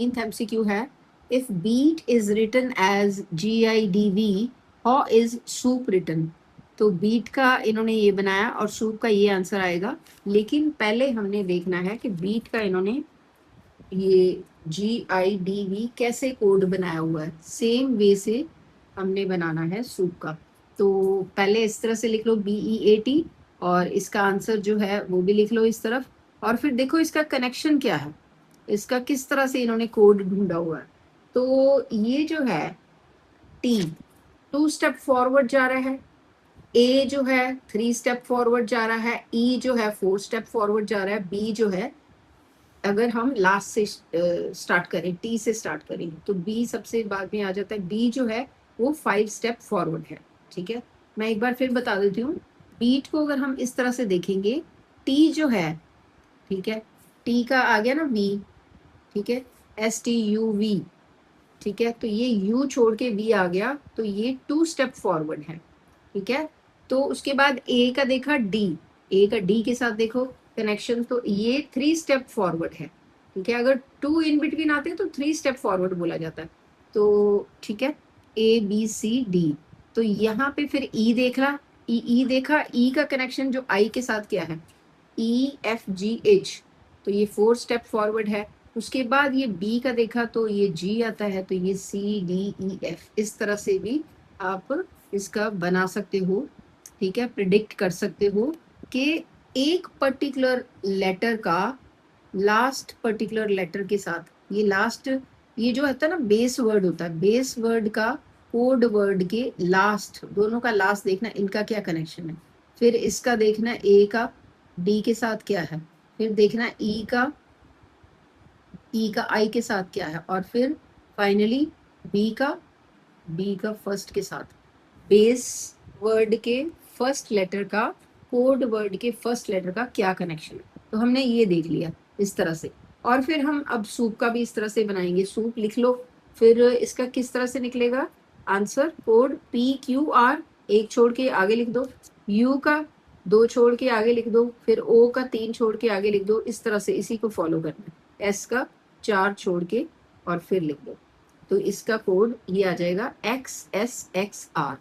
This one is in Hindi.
MCQ है, if beet is written as GIDV, how is soup written. तो बीट का इन्होंने ये बनाया और सूप का ये आंसर आएगा। लेकिन पहले हमने देखना है कि बीट का इन्होंने ये GIDV कैसे कोड बनाया हुआ है। सेम वे से हमने बनाना है सूप का। तो पहले इस तरह से लिख लो BEAT, और इसका आंसर जो है वो भी लिख लो इस तरफ। और फिर देखो इसका कनेक्शन क्या है, इसका किस तरह से इन्होंने कोड ढूंढा हुआ है। तो ये जो है T 2 स्टेप फॉरवर्ड जा रहा है, A जो है 3 स्टेप फॉरवर्ड जा रहा है, E जो है 4 स्टेप फॉरवर्ड जा रहा है, B जो है, अगर हम लास्ट से स्टार्ट करें, T से स्टार्ट करें, तो B सबसे बाद में आ जाता है। B जो है वो 5 स्टेप फॉरवर्ड है। ठीक है, मैं एक बार फिर बता देती हूँ। बीट को अगर हम इस तरह से देखेंगे, T जो है, ठीक है, T का आ गया ना V, ठीक है, STUV, ठीक है, तो ये U छोड़ के V आ गया, तो ये 2 स्टेप फॉरवर्ड है। ठीक है, तो उसके बाद A का देखा D, A का D के साथ देखो कनेक्शन, तो ये 3 स्टेप फॉरवर्ड है। ठीक है, अगर 2 इन बिटवीन आते हैं तो 3 स्टेप फॉरवर्ड बोला जाता है। तो ठीक है, ABCD, तो यहाँ पे फिर E देख ला, E देखा, E का कनेक्शन जो I के साथ क्या है, EFGH, तो ये 4 स्टेप फॉरवर्ड है। उसके बाद ये B का देखा तो ये G आता है, तो ये CDEF, इस तरह से भी आप इसका बना सकते हो। ठीक है, प्रिडिक्ट कर सकते हो कि एक पर्टिकुलर लेटर का लास्ट पर्टिकुलर लेटर के साथ, ये लास्ट, ये जो होता है ना बेस वर्ड होता है, बेस वर्ड का कोड वर्ड के लास्ट, दोनों का लास्ट देखना इनका क्या कनेक्शन है। फिर इसका देखना A का D के साथ क्या है, फिर देखना E का I के साथ क्या है, और फिर फाइनली B का फर्स्ट के साथ। बेस वर्ड के फर्स्ट लेटर का कोड वर्ड के फर्स्ट लेटर का क्या कनेक्शन है। तो हमने ये देख लिया इस तरह से। और फिर हम अब सूप का भी इस तरह से बनाएंगे। सूप लिख लो, फिर इसका किस तरह से निकलेगा आंसर, कोड PQR, एक छोड़ के आगे लिख दो, U का 2 छोड़ के आगे लिख दो, फिर O का 3 छोड़ के आगे लिख दो। इस तरह से इसी को फॉलो करना है। S का 4 छोड़ के और फिर लिख दो, तो इसका कोड ये आ जाएगा XSXR।